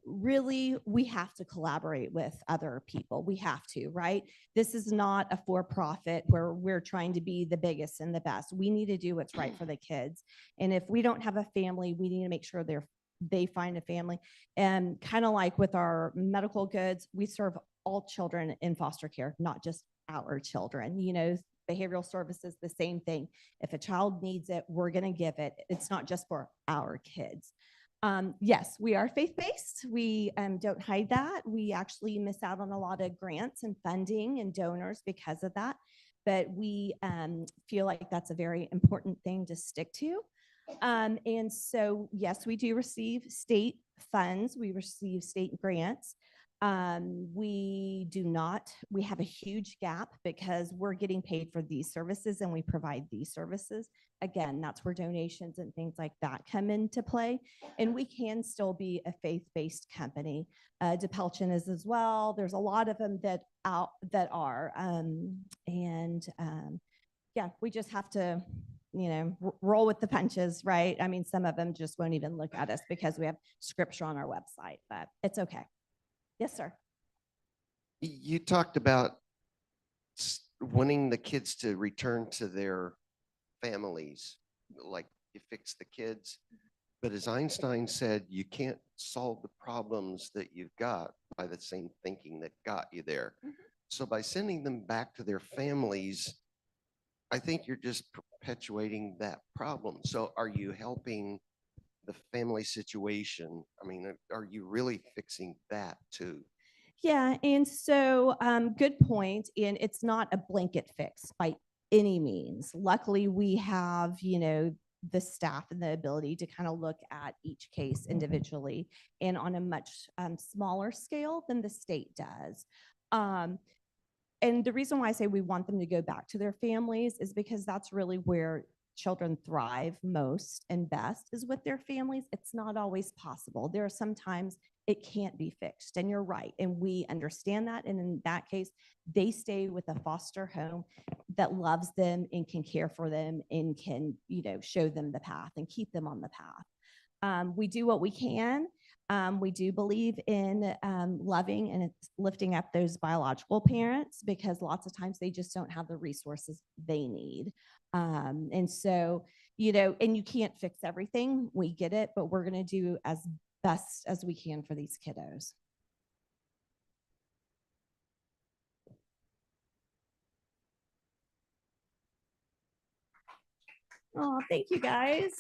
Really, we have to collaborate with other people. We have to, right? This is not a for-profit where we're trying to be the biggest and the best. We need to do what's right for the kids. And if we don't have a family, we need to make sure they find a family. And kind of like with our medical goods, we serve all children in foster care, not just our children. Behavioral services, the same thing. If a child needs it, we're going to give it. It's not just for our kids. Yes, we are faith-based. We don't hide that. We actually miss out on a lot of grants and funding and donors because of that. But we feel like that's a very important thing to stick to. And so, yes, we do receive state funds. We receive state grants. We have a huge gap because we're getting paid for these services and we provide these services. Again, that's where donations and things like that come into play. And we can still be a faith-based company. DePelchin is as well. There's a lot of them that are. Yeah, we just have to, roll with the punches, right? I mean, some of them just won't even look at us because we have scripture on our website, but it's okay. Yes, sir. You talked about wanting the kids to return to their families, like you fix the kids. But as Einstein said, you can't solve the problems that you've got by the same thinking that got you there. So by sending them back to their families, I think you're just perpetuating that problem. So are you helping the family situation? I mean, are you really fixing that too? Yeah, and so good point. And it's not a blanket fix by any means. Luckily, we have, the staff and the ability to kind of look at each case individually and on a much smaller scale than the state does. And the reason why I say we want them to go back to their families is because that's really where children thrive most and best is with their families. It's not always possible. There are sometimes it can't be fixed, and you're right. And we understand that. And in that case, they stay with a foster home that loves them and can care for them and can, show them the path and keep them on the path. We do what we can. We do believe in loving and lifting up those biological parents because lots of times they just don't have the resources they need. And so, and you can't fix everything. We get it, but we're going to do as best as we can for these kiddos. Oh, thank you guys.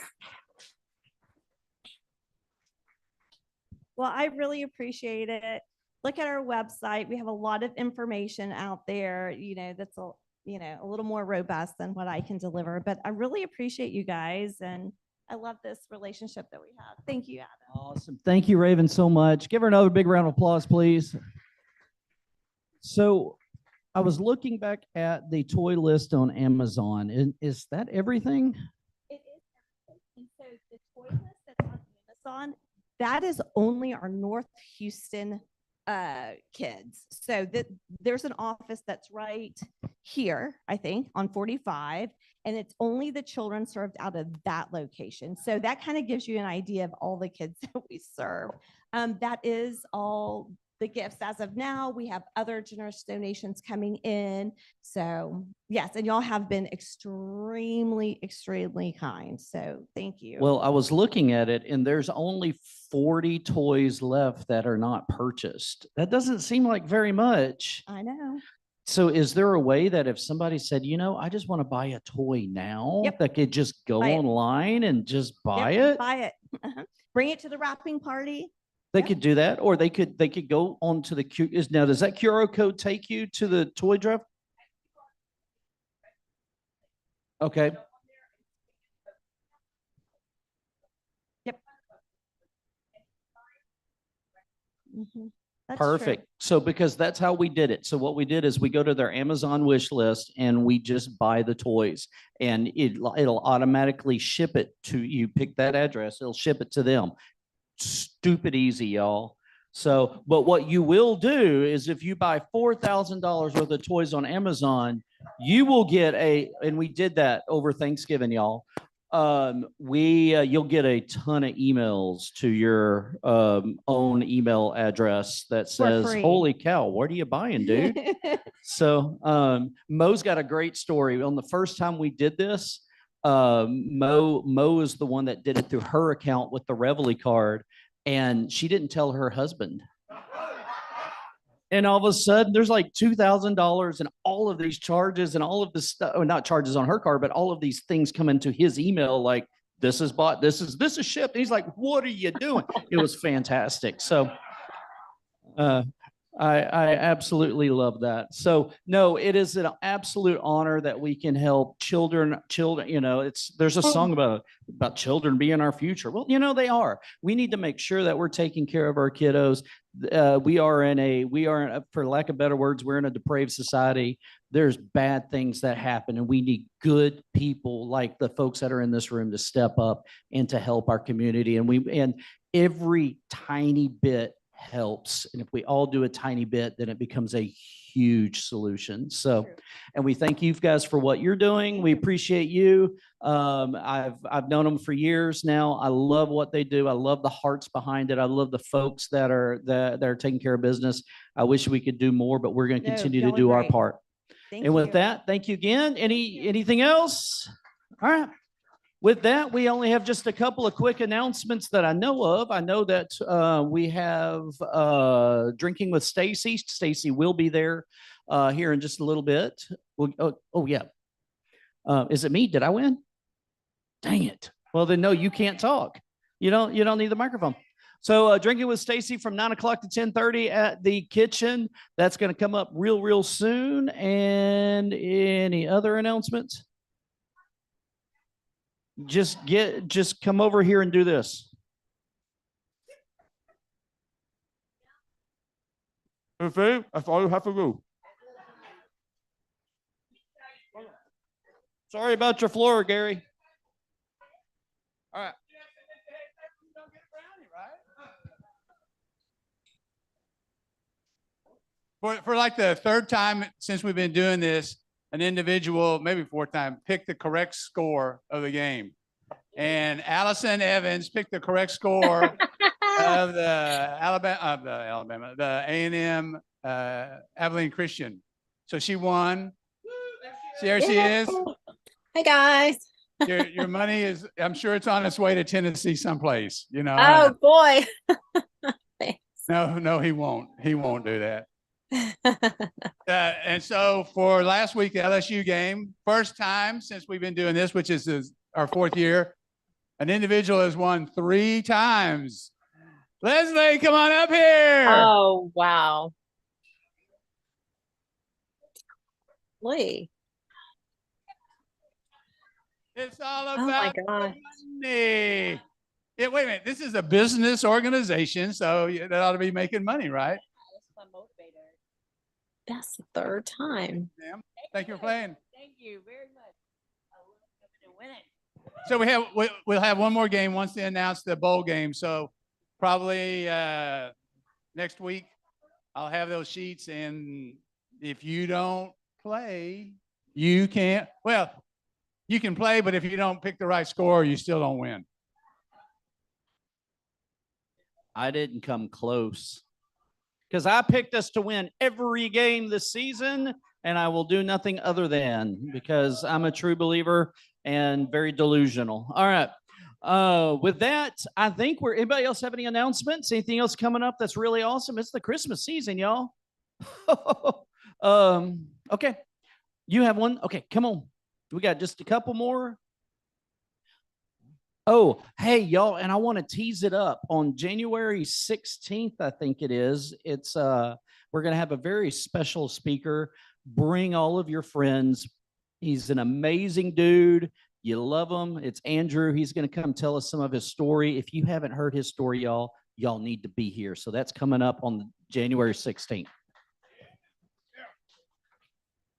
Well, I really appreciate it. Look at our website. We have a lot of information out there, that's a little more robust than what I can deliver, but I really appreciate you guys. And I love this relationship that we have. Thank you, Adam. Awesome. Thank you, Raven, so much. Give her another big round of applause, please. So I was looking back at the toy list on Amazon. Is that everything? It is everything. So the toy list that's on Amazon, that is only our North Houston kids. So there's an office that's right here, I think, on 45, and it's only the children served out of that location. So that kind of gives you an idea of all the kids that we serve. That is all the gifts as of now. We have other generous donations coming in. So yes, and y'all have been extremely, extremely kind. So thank you. Well, I was looking at it and there's only 40 toys left that are not purchased. That doesn't seem like very much. I know. So is there a way that if somebody said, I just want to buy a toy now, that could just go online and just buy it? Buy it. Bring it to the wrapping party. They could do that, or they could go onto the now, does that QR code take you to the toy drive? Okay. Yep. That's Perfect. true. So because that's how we did it. So what we did is we go to their Amazon wish list and we just buy the toys, and it'll automatically ship it to you. Pick that address, it'll ship it to them. Stupid easy, y'all. So, but what you will do is if you buy $4,000 worth of toys on Amazon, you will get and we did that over Thanksgiving, y'all. You'll get a ton of emails to your own email address that says, "Holy cow, what are you buying, dude?" So Mo's got a great story. On the first time we did this, Mo is the one that did it through her account with the Reveille card, and she didn't tell her husband. And all of a sudden, there's like $2,000 and all of these charges and all of this stuff, not charges on her card, but all of these things come into his email like, this is bought, this is shipped. And he's like, what are you doing? It was fantastic. So I absolutely love that. So no, it is an absolute honor that we can help children, there's a song about children being our future. Well, they are. We need to make sure that we're taking care of our kiddos. We are, for lack of better words, we're in a depraved society. There's bad things that happen, and we need good people like the folks that are in this room to step up and to help our community. And every tiny bit helps. And if we all do a tiny bit, then it becomes a huge solution. So, and we thank you guys for what you're doing. We appreciate you. I've known them for years now. I love what they do. I love the hearts behind it. I love the folks that are taking care of business. I wish we could do more, but we're going to continue to do our part. And with that, thank you again. Anything else? All right. With that, we only have just a couple of quick announcements that I know of. I know that we have Drinking with Stacy. Stacy will be there here in just a little bit. Yeah. Is it me? Did I win? Dang it. Well, then no, you can't talk. You don't need the microphone. So Drinking with Stacy from 9 o'clock to 10:30 at the kitchen. That's going to come up real soon. And any other announcements? Just come over here and do this. Okay, that's all you have to do. Sorry about your floor, Gary. All right. For like the third time since we've been doing this, an individual, maybe fourth time, picked the correct score of the game. And Allison Evans picked the correct score of the A&M Abilene Christian. So she won. There she is. Hey guys. Your money is, I'm sure it's on its way to Tennessee someplace, Oh boy. No, he won't. He won't do that. And so for last week, the LSU game, first time since we've been doing this, which is our fourth year, an individual has won 3 times. Leslie, come on up here. Oh, wow. Lee. It's all Oh my about God. money. Yeah, wait a minute. This is a business organization, so that ought to be making money, right? That's the third time. Ma'am, thank you for playing. Thank you very much. So we'll have one more game once they announce the bowl game. So probably next week I'll have those sheets, and if you don't play, you can't. Well, you can play, but if you don't pick the right score, you still don't win. I didn't come close because I picked us to win every game this season, and I will do nothing other than, because I'm a true believer and very delusional. All right. With that, I think anybody else have any announcements? Anything else coming up that's really awesome? It's the Christmas season, y'all. Okay. You have one? Okay, come on. We got just a couple more. Oh, hey, y'all, and I want to tease it up. On January 16th, I think it is, we're going to have a very special speaker. Bring all of your friends. He's an amazing dude. You love him. It's Andrew. He's going to come tell us some of his story. If you haven't heard his story, y'all need to be here. So that's coming up on January 16th.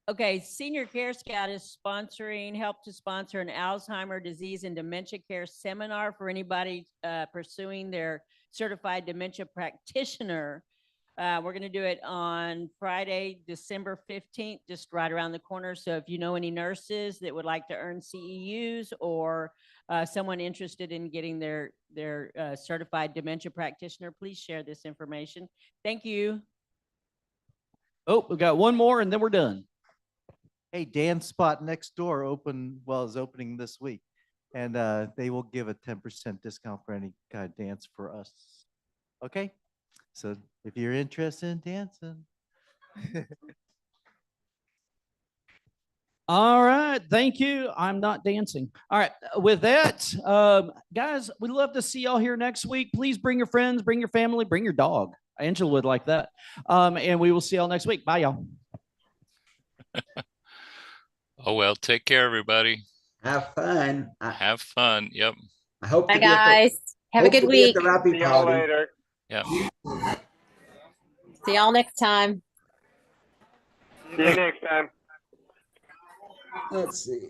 Okay, Senior Care Scout is helped to sponsor an Alzheimer disease and dementia care seminar for anybody pursuing their certified dementia practitioner. We're going to do it on Friday, December 15th, just right around the corner. So if you know any nurses that would like to earn CEUs, or someone interested in getting their certified dementia practitioner, please share this information. Thank you. Oh, we got one more and then we're done. Hey, Dance Spot next door is opening this week, and they will give a 10% discount for any kind of dance for us. Okay, so if you're interested in dancing. All right, thank you. I'm not dancing. All right, with that, guys, we'd love to see y'all here next week. Please bring your friends, bring your family, bring your dog. Angela would like that. And we will see y'all next week. Bye, y'all. Oh, well, take care, everybody. Have fun. Have fun. Yep. I hope Bye, to be at the- guys. Have a hope good to be at week. the Rappy party. Yeah. See y'all next time. See you next time. Let's see.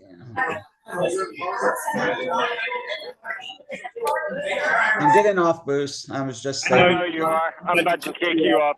I'm getting off, Bruce. I was just I know saying. you are. I'm about to kick you off.